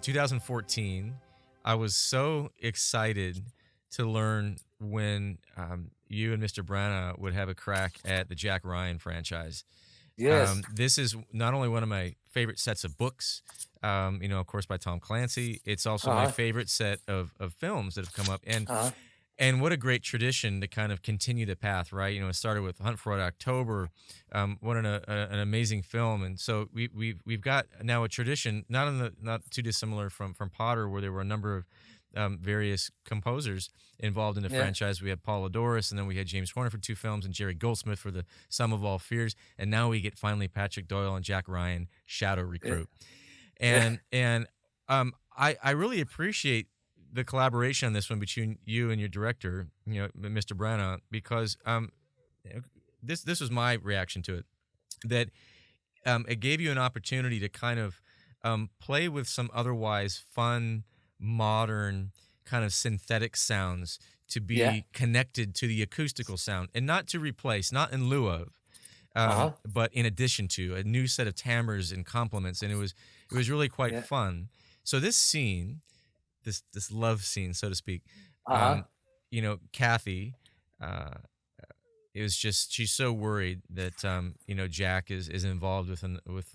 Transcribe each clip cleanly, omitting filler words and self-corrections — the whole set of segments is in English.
2014, I was so excited to learn when you and Mr. Branagh would have a crack at the Jack Ryan franchise. Yes. This is not only one of my favorite sets of books, of course, by Tom Clancy. It's also my Uh-huh. favorite set of films that have come up, Uh-huh. and what a great tradition to kind of continue the path, right? It started with Hunt for Red October. What an amazing film, and so we've got now a tradition, not too dissimilar from Potter, where there were a number of various composers involved in the Yeah. franchise. We had Paul Adoris, and then we had James Horner for two films, and Jerry Goldsmith for the Sum of All Fears, and now we get finally Patrick Doyle and Jack Ryan, Shadow Yeah. Recruit, Yeah. and I really appreciate the collaboration on this one between you and your director, Mr. Branagh, because this was my reaction to it, that it gave you an opportunity to kind of play with some otherwise fun, modern, kind of synthetic sounds to Yeah. be connected to the acoustical sound and not to replace, not in lieu of, Uh-huh. but in addition to a new set of timbres and complements, and it was really quite Yeah. fun. So this scene, this love scene, so to speak, Uh-huh. Kathy, uh, it was just she's so worried that Jack is involved with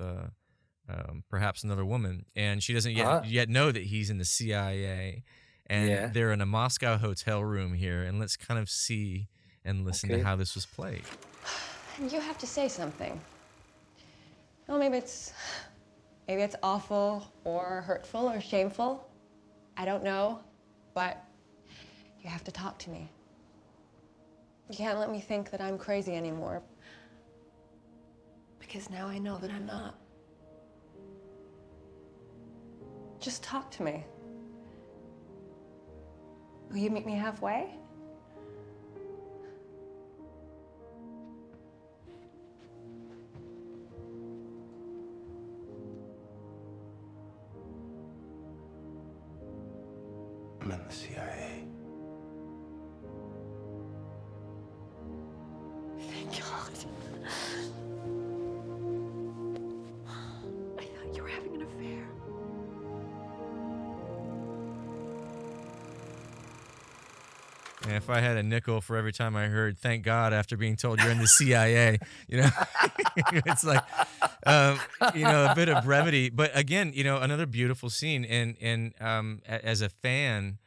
perhaps another woman, and she doesn't yet Uh-huh. yet know that he's in the CIA, and Yeah. they're in a Moscow hotel room here, and let's kind of see and listen to Okay. how this was played. You have to say something. Well, maybe it's awful or hurtful or shameful. I don't know, but you have to talk to me. You can't let me think that I'm crazy anymore. Because now I know that I'm not. Just talk to me. Will you meet me halfway? I'm in the CIA. Thank God. I thought you were having an affair. And if I had a nickel for every time I heard "Thank God" after being told you're in the CIA, you know, it's like, um, a bit of brevity. But again, another beautiful scene. And as a fan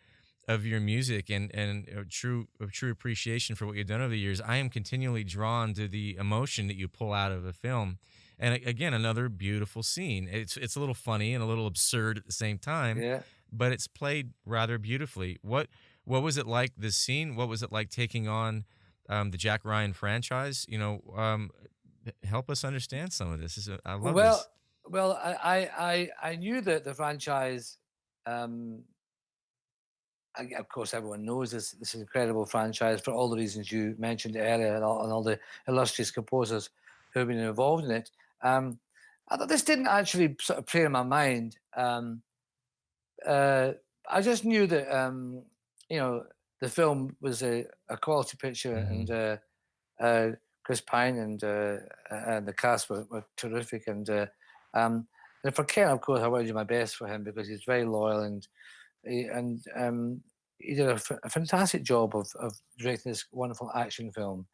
of your music and a true appreciation for what you've done over the years, I am continually drawn to the emotion that you pull out of a film. And again, another beautiful scene. It's a little funny and a little absurd at the same time, Yeah. but it's played rather beautifully. What was it like, this scene? What was it like taking on the Jack Ryan franchise? Help us understand some of this. I love Well, this. well, I knew that the franchise, um, of course, everyone knows this incredible franchise for all the reasons you mentioned earlier, and all the illustrious composers who have been involved in it. Um, I thought this didn't actually sort of play in my mind. Uh, I just knew that you know the film was a quality picture, Hmm. and Chris Pine and the cast were terrific. Um, and for Ken, of course, I want to do my best for him because he's very loyal, and he did a fantastic job of directing this wonderful action film.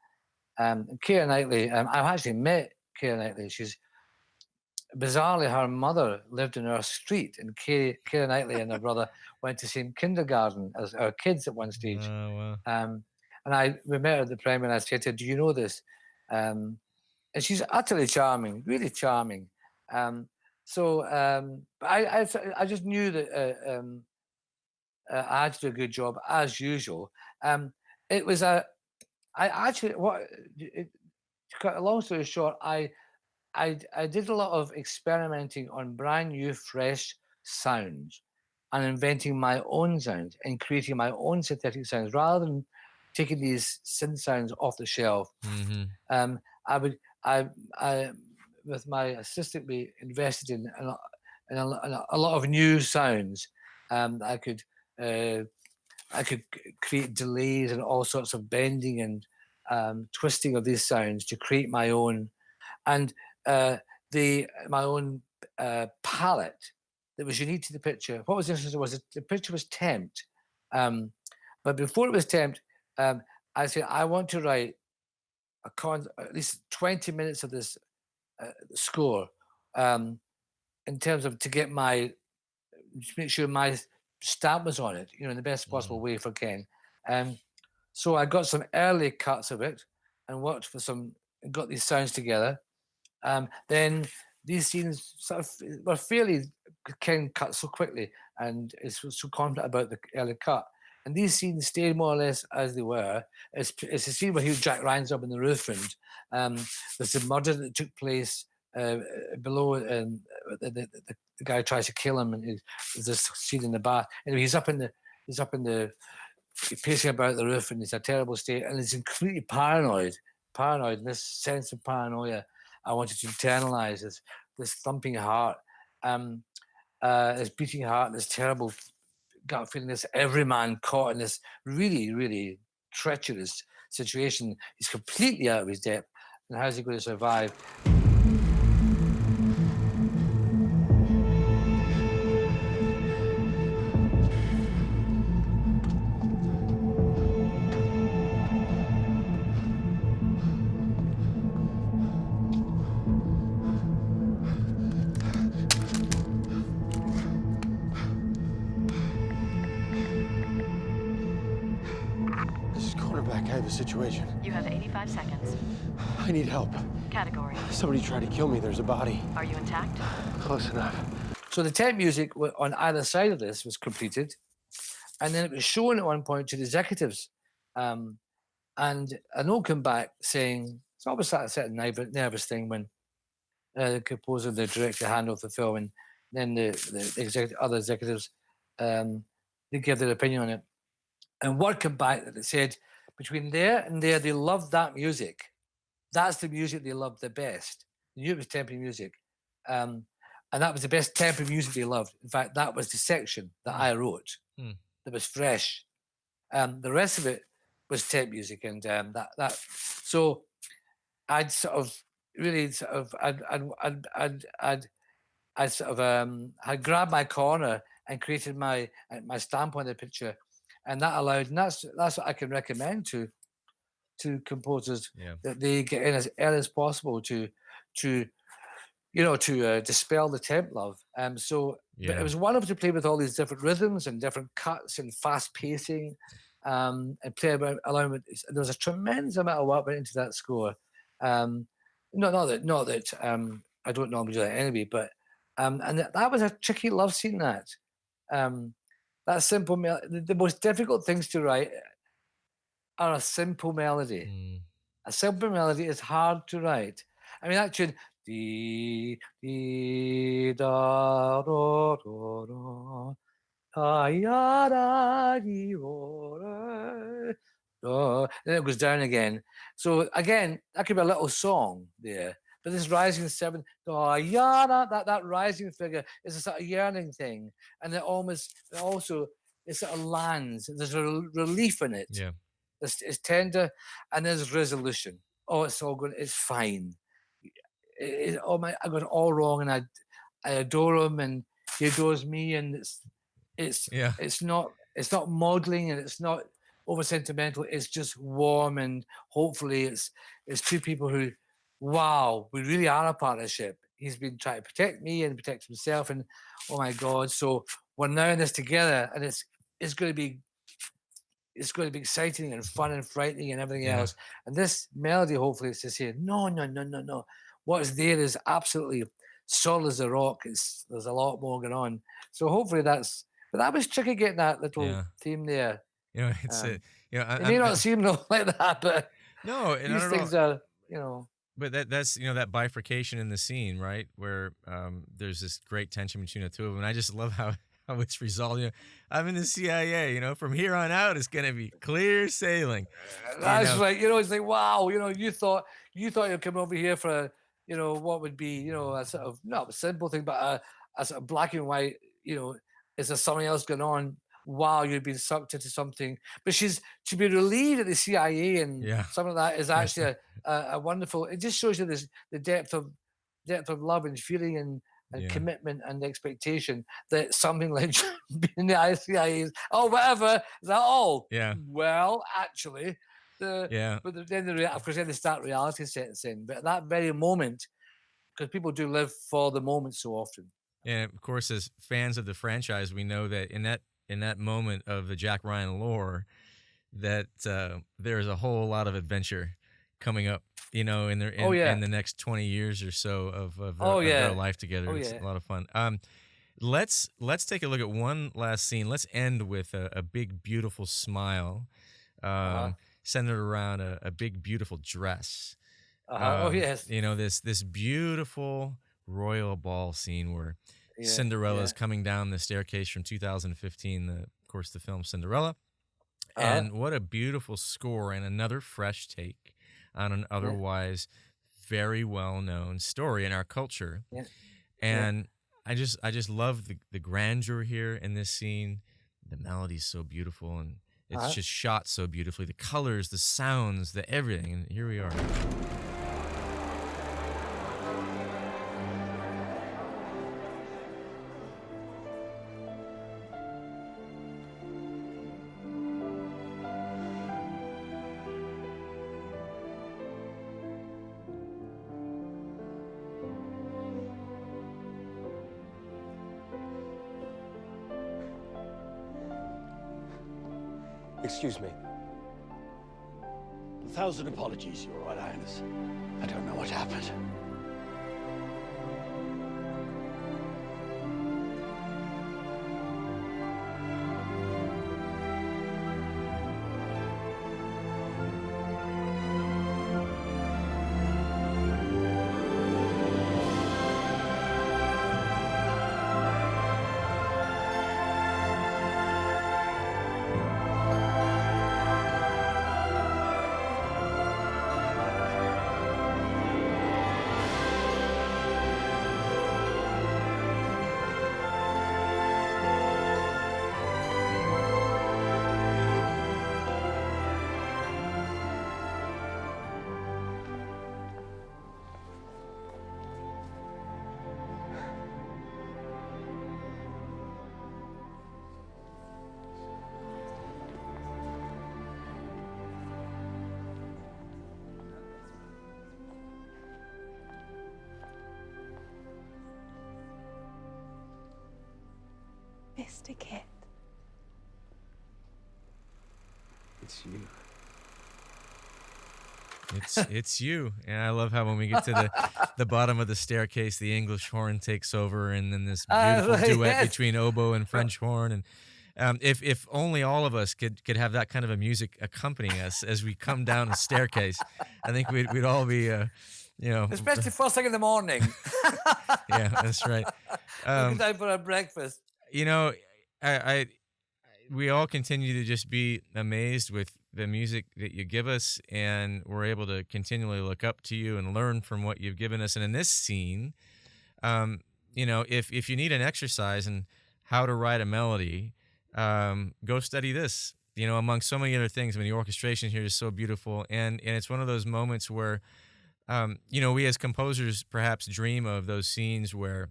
And Keira Knightley, I've actually met Keira Knightley. She's bizarrely, her mother lived in our street, and Keira Knightley and her brother went to same kindergarten as our kids at one stage. Oh, wow. Um, we met her at the premiere, and I said to her, "Do you know this?" And she's utterly charming, really charming. Um, but I just knew that I had to do a good job as usual. Um, it was a I actually what it, to cut a long story short, I did a lot of experimenting on brand new, fresh sounds and inventing my own sounds and creating my own synthetic sounds rather than taking these synth sounds off the shelf. Hmm. Um, I would I with my assistant, we invested in a lot of new sounds. I could uh, create delays and all sorts of bending and twisting of these sounds to create my own and my own palette that was unique to the picture. What was interesting was that the picture was temped, um, but before it was temped, I said I want to write at least 20 minutes of this score um, in terms of to get my to make sure my stamp was on it, in the best possible Mm. way for Ken. Um, so I got some early cuts of it and worked for got these sounds together. Then these scenes sort of were fairly Ken cut so quickly and is so confident about the early cut. And these scenes stayed more or less as they were. It's a scene where Jack Ryan's up in the roof and there's a murder that took place below and the guy tries to kill him and there's this scene in the bath. Anyway, he's up in the pacing about the roof and he's in a terrible state and he's completely paranoid, and this sense of paranoia I wanted to internalize this thumping heart, this beating heart, this terrible gut feeling, this every man caught in this really, really treacherous situation. He's completely out of his depth, and how's he going to survive? This is cornerback. I have a situation. You have 85 seconds. I need help. Category. Somebody tried to kill me. There's a body. Are you intact? Close enough. So the temp music on either side of this was completed, and then it was shown at one point to the executives. And a note came back saying, it's always that certain nervous thing when the composer and the director hand off the film, and then the other executives they give their opinion on it. And word came back that it said, between there and there, they loved that music. That's the music they loved the best. They knew it was temporary music. And that was the best temporary music they loved. In fact, that was the section that I wrote that was fresh. The rest of it was temp music, and so I'd sort of really sort of I'd sort of had grabbed my corner and created my stamp on the picture, and that allowed, and that's what I can recommend to composers, Yeah. that they get in as early as possible to dispel the temp love. But Yeah. it was wonderful to play with all these different rhythms and different cuts and fast pacing, and play about allowing it. There was a tremendous amount of work went into that score. Not that I don't normally do that anyway, but and that was a tricky love scene. That simple the most difficult things to write are a simple melody. Mm. A simple melody is hard to write. I mean, that tune, dee, dee, da, do, do, do, da, ya, da, dee, do, da, do, then it goes down again. So again, that could be a little song there. But this rising seven, da, ya, da, that rising figure is a sort of yearning thing. And it sort of lands. There's a relief in it. Yeah. It's tender, and there's resolution. Oh, it's all good. It's fine. I got it all wrong, and I adore him, and he adores me, and Yeah. it's not modeling, and it's not over sentimental. It's just warm, and hopefully it's two people who, wow, we really are a partnership. He's been trying to protect me and protect himself, and oh my God, so we're now in this together, and it's going to be exciting and fun and frightening and everything Yeah. else. And this melody, hopefully, it's to say, no, no, no, no, no. What's there is absolutely solid as a rock. There's a lot more going on. So hopefully but that was tricky getting that little Yeah. theme there. It's Um, I, It may not seem like that, but no, and I these don't things know. are, But that's that bifurcation in the scene, right? Where there's this great tension between the two of them. And I just love how it's resolved. I'm in the CIA. From here on out, it's gonna be clear sailing. that's know? right. It's like, wow, you thought you'd come over here for what would be, a sort of not a simple thing, but a sort of black and white, is there something else going on while you've been sucked into something? But to be relieved at the CIA and Yeah. something like that is Yes. actually a wonderful. It just shows you this the depth of love and feeling and Yeah. commitment and expectation that something like being in the CIA is, oh, whatever, is that all? Yeah. Well, actually, the Yeah. but then of course then they start reality sets in. But at that very moment, because people do live for the moment so often. And of course, as fans of the franchise, we know that in that moment of the Jack Ryan lore, that there's a whole lot of adventure coming up. In their Oh in yeah, the next 20 years or so oh of their yeah, life together. oh It's a yeah. lot of fun. Let's take a look at one last scene. Let's end with a big beautiful smile, Uh-huh. um, centered around a big beautiful dress. Uh-huh. Oh yes. This beautiful royal ball scene where Yeah, Cinderella's yeah. coming down the staircase from 2015, of course, the film Cinderella. Uh-huh. And what a beautiful score and another fresh take on an Yeah, otherwise very well-known story in our culture. yeah, yeah. And I just love the grandeur here in this scene. The melody's so beautiful and it's Uh-huh. just shot so beautifully. The colors, the sounds, the everything. And here we are. Excuse me. 1,000 apologies, Your Royal Highness. I don't know what happened. Mr. Kit. It's you. It's you. And I love how when we get to the bottom of the staircase, the English horn takes over, and then this beautiful Right, duet yes. between oboe and French horn. And if only all of us could have that kind of a music accompanying us as we come down the staircase, I think we'd all be you know Especially first thing in the morning. yeah, that's right. Looking Um, down for a breakfast. you know, I we all continue to just be amazed with the music that you give us, and we're able to continually look up to you and learn from what you've given us. And in this scene, if you need an exercise in how to write a melody, go study this. Among so many other things, I mean, the orchestration here is so beautiful, and it's one of those moments where, we as composers perhaps dream of those scenes where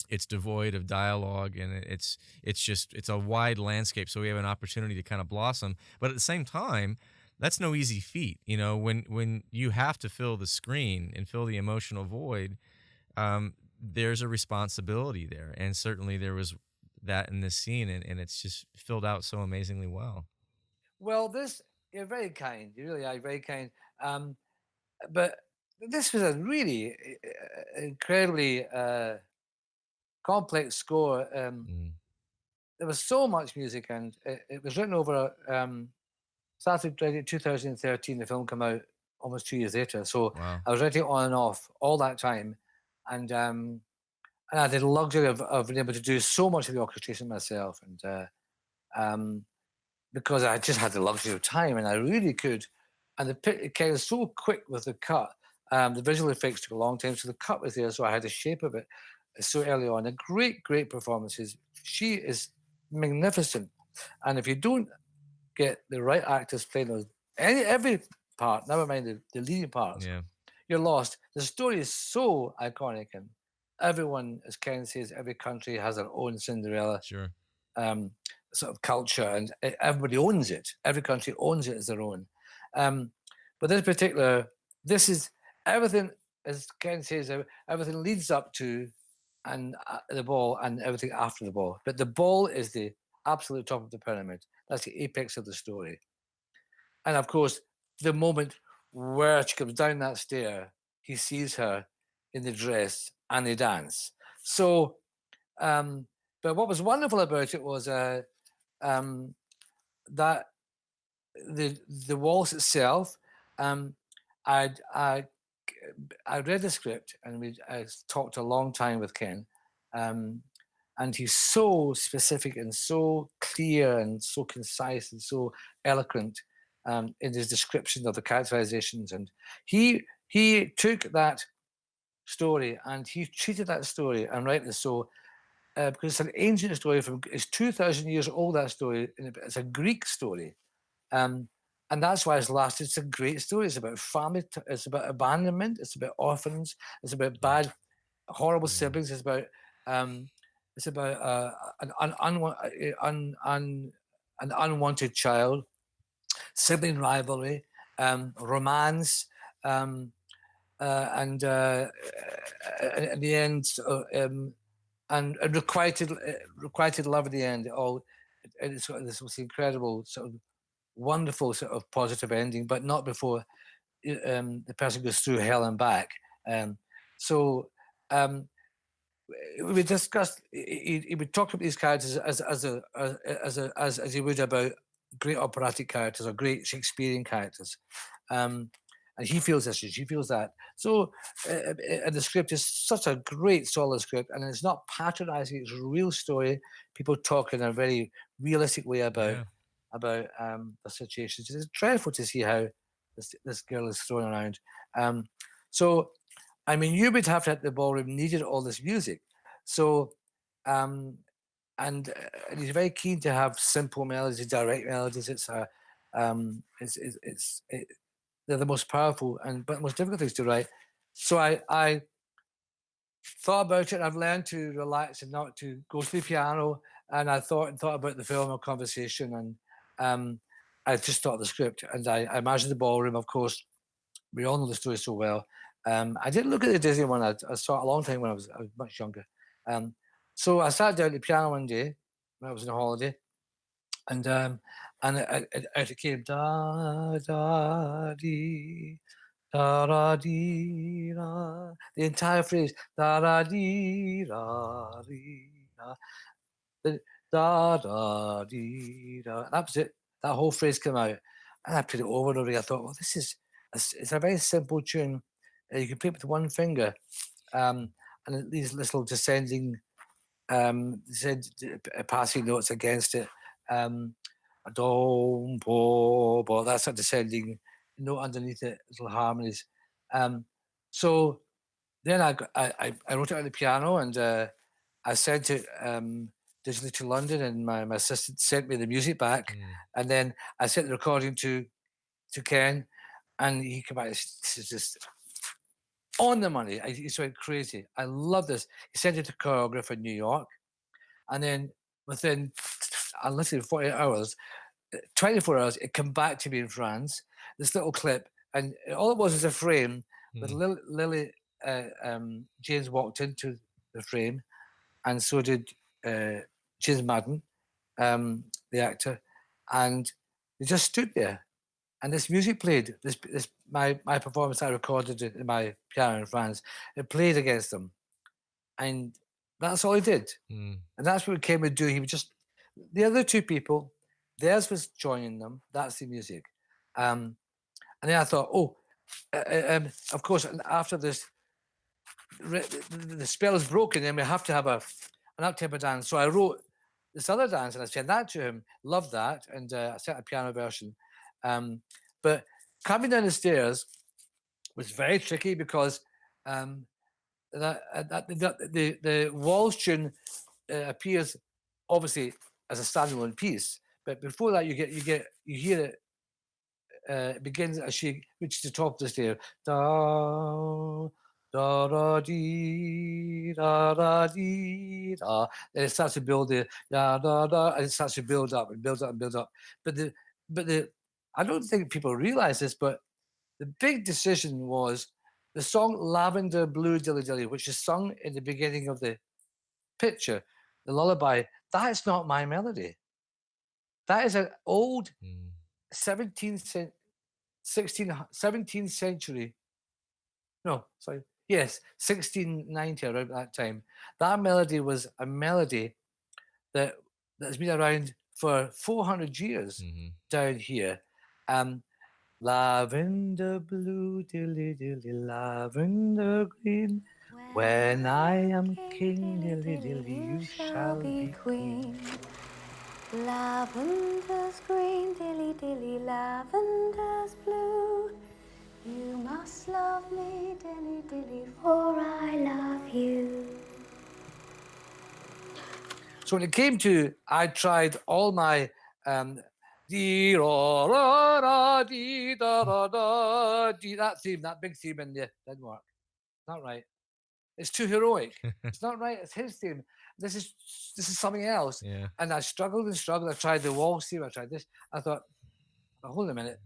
it's devoid of dialogue and it's a wide landscape, so we have an opportunity to kind of blossom. But at the same time, that's no easy feat. When you have to fill the screen and fill the emotional void, there's a responsibility there, and certainly there was that in this scene, and it's just filled out so amazingly well. Well, you're very kind. You really are very kind. But this was a really incredibly complex score. Mm. There was so much music, and it was written over. Started writing in 2013. The film came out almost 2 years later. So Wow. I was writing on and off all that time, and I had the luxury of being able to do so much of the orchestration myself, and um, because I just had the luxury of time, and I really could. And it came so quick with the cut. The visual effects took a long time, so the cut was there, so I had the shape of it so early on. A great performances. She is magnificent, and if you don't get the right actors playing those, every part, never mind the leading parts, Yeah. you're lost. The story is so iconic, and everyone, as Ken says, every country has their own Cinderella Sure. um, sort of culture, and everybody owns it. Every country owns it as their own. Um, but this particular, this is everything, as Ken says, everything leads up to and the ball, and everything after the ball. But the ball is the absolute top of the pyramid. That's the apex of the story. And of course, the moment where she comes down that stair, he sees her in the dress and they dance. So, but what was wonderful about it was um, that the waltz itself. Um, I'd, I I read the script and I talked a long time with Ken, um, and he's so specific and so clear and so concise and so eloquent in his description of the characterizations. And he took that story and he treated that story, and rightly so, because it's an ancient story from it's 2,000 years old. That story, and it's a Greek story, um, and that's why it's lasted. It's a great story. It's about family. It's about abandonment. It's about orphans. It's about bad, horrible Yeah. siblings. Um, it's about an unwanted child, sibling rivalry, romance, um, and in the end, and requited love at the end. It's got this was incredible sort of wonderful sort of positive ending, but not before the person goes through hell and back. Um, so um, we discussed. He would talk about these characters as he would about great operatic characters or great Shakespearean characters. And he feels this, she feels that. So, and the script is such a great, solid script, and it's not patronizing. It's a real story. People talk in a very realistic way about Yeah. the situations. It's dreadful to see how this girl is thrown around. So, I mean, you would have to at the ballroom needed all this music. So, um, and he's very keen to have simple melodies, direct melodies. They're the most powerful and but most difficult things to write. So I thought about it. I've learned to relax and not to go to the piano. And I thought about the film or conversation, and I just thought of the script, and I imagined the ballroom. Of course, we all know the story so well. I didn't look at the Disney one. I saw it a long time when I was much younger. So I sat down at the piano one day when I was on holiday, and it came da da dee da da dee da. The entire phrase da da dee da dee da. Da da dee da. That was it. That whole phrase came out, and I played it over and over again. I thought, well, this is it's a very simple tune. You can play it with one finger, and these little descending, passing notes against it. Dom, bo, bo. That's a descending note underneath it, little harmonies. So then I wrote it on the piano, and I sent it digitally to London, and my assistant sent me the music back, and then I sent the recording to Ken, and he came back. This is just on the money. He just went crazy. I love this. He sent it to choreographer in New York, and then within literally 48 hours, 24 hours, it came back to me in France. This little clip, and all it was a frame with Lily. James walked into the frame, and so did James Madden, the actor, and they just stood there, and this music played. This my performance I recorded it in my piano in France. It played against them, and that's all he did. And that's what Ken would do. He would just the other two people, theirs was joining them. That's the music, and then I thought, of course, after this the spell is broken, then we have to have an up-tempo dance. So I wrote this other dance and I sent that to him. Loved that, and I sent a piano version. But coming down the stairs, was very tricky because um, the Waltz tune appears obviously as a standalone piece, but before that you hear it. It begins as she reaches the top of the stair. Da da da dee da da dee da. And it starts to build the da da da, and it starts to build up and build up and build up. But the I don't think people realize this, but the big decision was the song Lavender Blue Dilly Dilly, which is sung in the beginning of the picture, the lullaby. That is not my melody. That is an old Mm. 17th, 17th century. No, sorry. Yes, 1690, around that time. That melody was a melody that that's been around for 400 years Hmm. down here. Um, Lavender blue, dilly dilly, lavender green. When I am king, dilly dilly, you shall be queen. Lavender's green, dilly dilly, lavender's blue. You must love me, dilly dilly, for I love you. So when it came to, I tried all my dee ra ra ra dee da da da dee, that theme, that big theme in there didn't work. Not right. It's too heroic. It's not right. It's his theme. This is something else. Yeah. And I struggled and struggled. I tried the waltz theme. I tried this. I thought, oh, hold on a minute.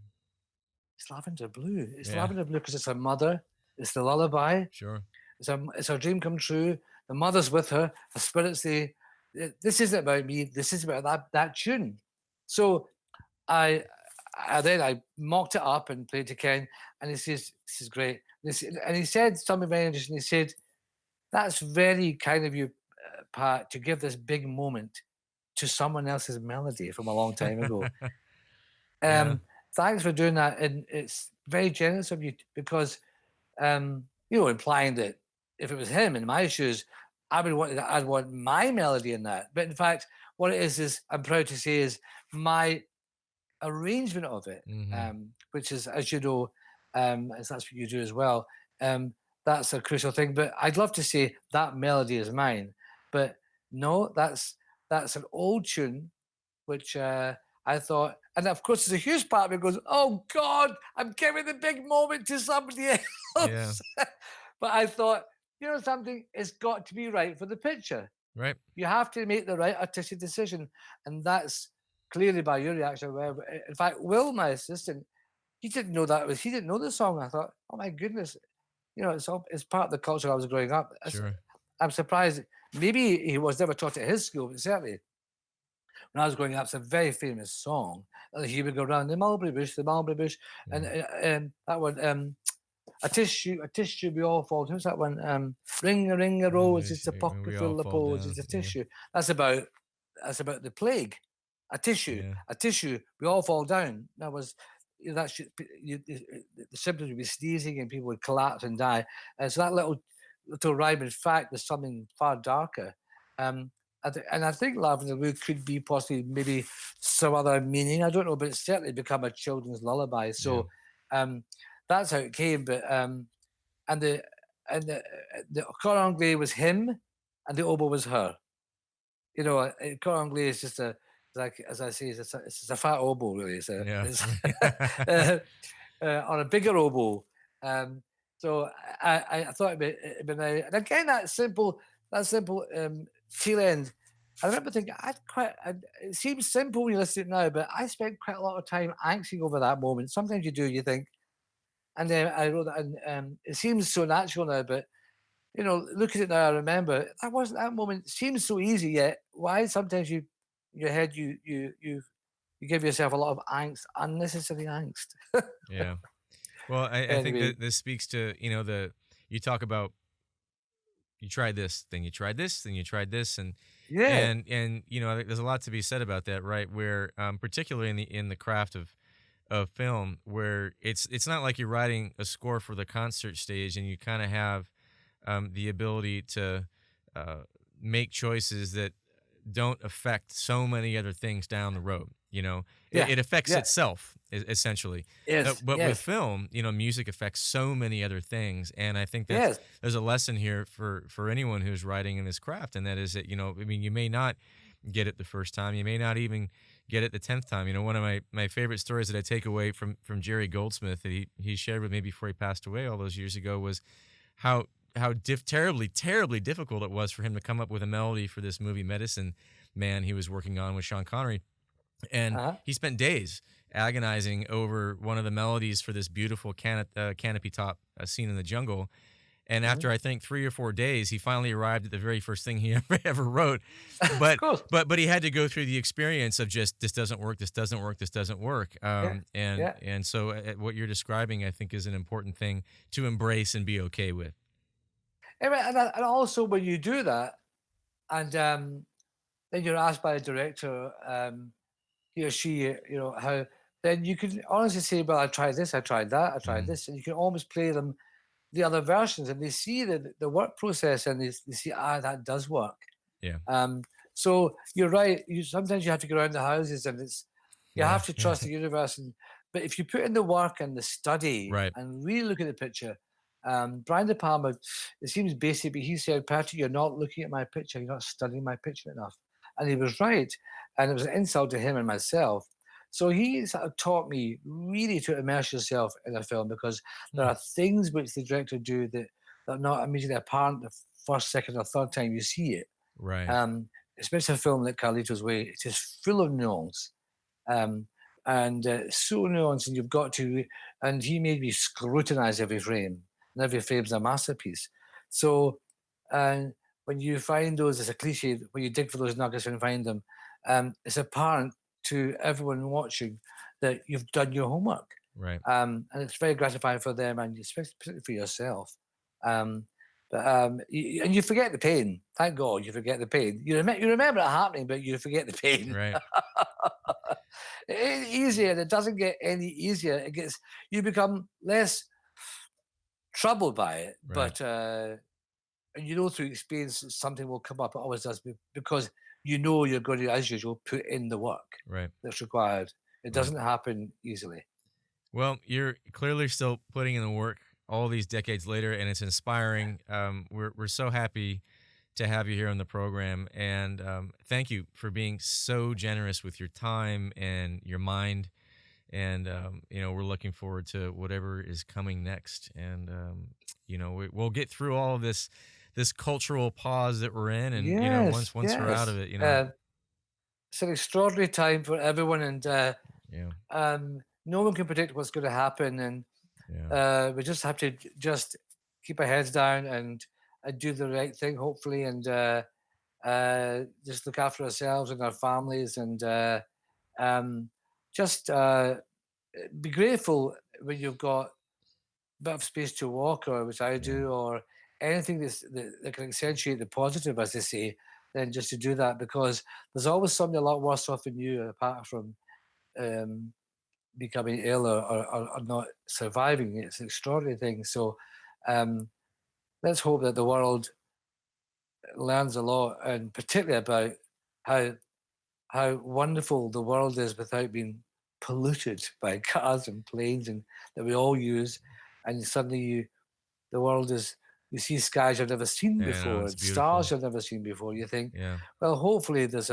It's lavender blue. It's Yeah. lavender blue because it's her mother. It's the lullaby. Sure. It's her dream come true. The mother's with her. The spirits say, "This isn't about me. This is about that tune." So I mocked it up and played to Ken, and he says, "This is great." And he said something very interesting. He said, "That's very kind of you, Pat, to give this big moment to someone else's melody from a long time ago." Yeah. Thanks for doing that, and it's very generous of you because implying that if it was him in my shoes, I'd want my melody in that. But in fact, what it is I'm proud to say is my arrangement of it, Hmm. which is, as you know, as that's what you do as well. That's a crucial thing. But I'd love to say that melody is mine, but no, that's an old tune, which I thought, and of course, there's a huge part of me goes, "Oh God, I'm giving the big moment to somebody Yeah. else." But I thought, something, it's got to be right for the picture. Right. You have to make the right artistic decision, and that's clearly by your reaction. In fact, Will, my assistant, he didn't know the song. I thought, oh my goodness, it's part of the culture I was growing up. Sure. I'm surprised. Maybe he was never taught at his school, but certainly when I was growing up, it's a very famous song. He would go around the mulberry bush, and Yeah. that one, a tissue we all fall. Who's that one? Ring a ring a rose, it's a We pocket all full of fall posies, down. it's a Yeah. tissue. That's about the plague. Yeah. A tissue, we all fall down. That was that should the symptoms would be sneezing and people would collapse and die. And so that little rhyme, in fact, is something far darker. Um, and I think Lavender Blue could be possibly maybe some other meaning. I don't know, but it's certainly become a children's lullaby. Yeah. So um, that's how it came. But and the the cor anglais was him, and the oboe was her. Cor anglais is just like as I say, it's just a fat oboe really. Yeah. It's on a bigger oboe. Um, so I thought it'd be nice. And again, that simple tail end. I remember thinking, it seems simple when you listen to it now, but I spent quite a lot of time angsting over that moment. Sometimes you do, you think. And then I wrote that, and it seems so natural now, but look at it now, I remember that moment seems so easy, yet why sometimes your head, you give yourself a lot of angst, unnecessary angst. Yeah. Well, I think Anyway, that this speaks to, you talk about you tried this, then you tried this, then you tried this, and yeah, and I think there's a lot to be said about that, right? Where particularly in the craft of film, where it's not like you're writing a score for the concert stage and you kind of have the ability to uh, make choices that don't affect so many other things down the road. You know, Yeah, it affects yeah, itself essentially. yes, But with yes, film, you know, music affects so many other things, and I think yes. there's a lesson here for anyone who's writing in this craft, and that is that, you know, I mean, you may not get it the first time, you may not even get it the 10th time. You know, one of my favorite stories that I take away from Jerry Goldsmith that he shared with me before he passed away all those years ago was how terribly difficult it was for him to come up with a melody for this movie Medicine Man he was working on with Sean Connery, and Uh-huh. he spent days agonizing over one of the melodies for this beautiful canopy top scene in the jungle. And Mhm. after I think 3 or 4 days, he finally arrived at the very first thing he ever wrote. Of But course. but he had to go through the experience of just this doesn't work, this doesn't work, this doesn't work. Yeah, yeah. And so what you're describing, I think, is an important thing to embrace and be okay with. And also when you do that, and then you're asked by a director, he or she, how, then you can honestly say, well, I tried this, I tried that, I tried Mhm. this, and you can almost play them the other versions, and they see the work process, and they see, that does work. Yeah. Um, so you're right. You sometimes you have to go around the houses, and you Yeah. have to trust the universe. And but if you put in the work and the study Right. and really look at the picture, Brian De Palma, it seems basic, but he said, "Patrick, you're not looking at my picture. You're not studying my picture enough," and he was right. And it was an insult to him and myself. So he sort of taught me really to immerse yourself in a film, because there Hmm. are things which the director do that are not immediately apparent the first, second, or third time you see it. Right. Um, Especially a film like Carlito's Way, it is full of nuance, um, and so nuanced, and you've got to. And he made me scrutinize every frame, and every frame's a masterpiece. So, and when you find those, it's a cliche. When you dig for those nuggets and find them, it's apparent to everyone watching that you've done your homework, Right. and it's very gratifying for them, and especially for yourself. Um, but and you forget the pain. Thank God you forget the pain. You remember it happening, but you forget the pain. Right. It ain't easy, and it doesn't get any easier. You become less troubled by it, Right. but and through experience something will come up. It always does, because you're going to, as usual, put in the work Right. that's required. It Right. doesn't happen easily. Well, you're clearly still putting in the work all these decades later, and it's inspiring. We're so happy to have you here on the program, and thank you for being so generous with your time and your mind. And you know, we're looking forward to whatever is coming next. And you know, we'll get through all of this cultural pause that we're in, and you know, Yes, once we're out yes. of it, you know, It's an extraordinary time for everyone, and yeah, no one can predict what's going to happen, and yeah, we just have to just keep our heads down, and do the right thing, hopefully, and just look after ourselves and our families, and um, just be grateful when you've got a bit of space to walk, or which I yeah, do, or anything that can accentuate the positive, as they say, then just to do that, because there's always somebody a lot worse off than you, apart from um, becoming ill, or not surviving. It's an extraordinary thing. So um, let's hope that the world learns a lot, and particularly about how wonderful the world is without being polluted by cars and planes, and that we all use. And suddenly the world is, you see skies you've never seen yeah. No, before, it's and beautiful. stars you've never seen before. You think, Yeah, well, hopefully there's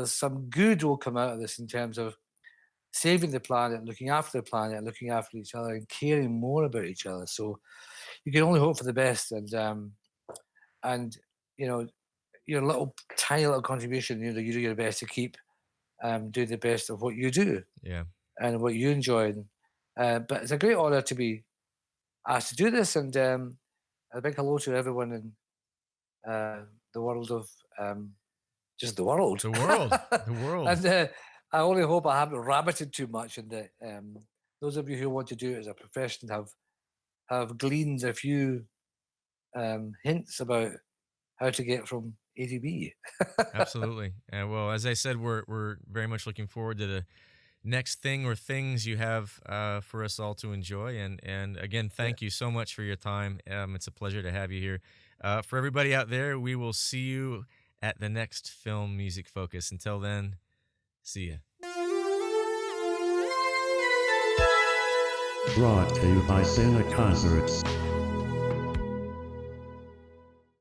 some good will come out of this, in terms of saving the planet, looking after the planet, looking after each other, and caring more about each other. So you can only hope for the best, and you know your little tiny little contribution. You do your best to keep doing the best of what you do yeah. and what you enjoy. But it's a great honor to be asked to do this, and a big hello to everyone in the world of just the world. The world, the world. And I only hope I haven't rabbited too much, and that those of you who want to do it as a profession have gleaned a few hints about how to get from A to B. Absolutely. Well, as I said, we're very much looking forward to the next thing or things you have for us all to enjoy. And again, Yeah. thank you so much for your time. It's a pleasure to have you here. For everybody out there, we will see you at the next Film Music Focus. Until then, see ya. Brought to you by Santa Concerts.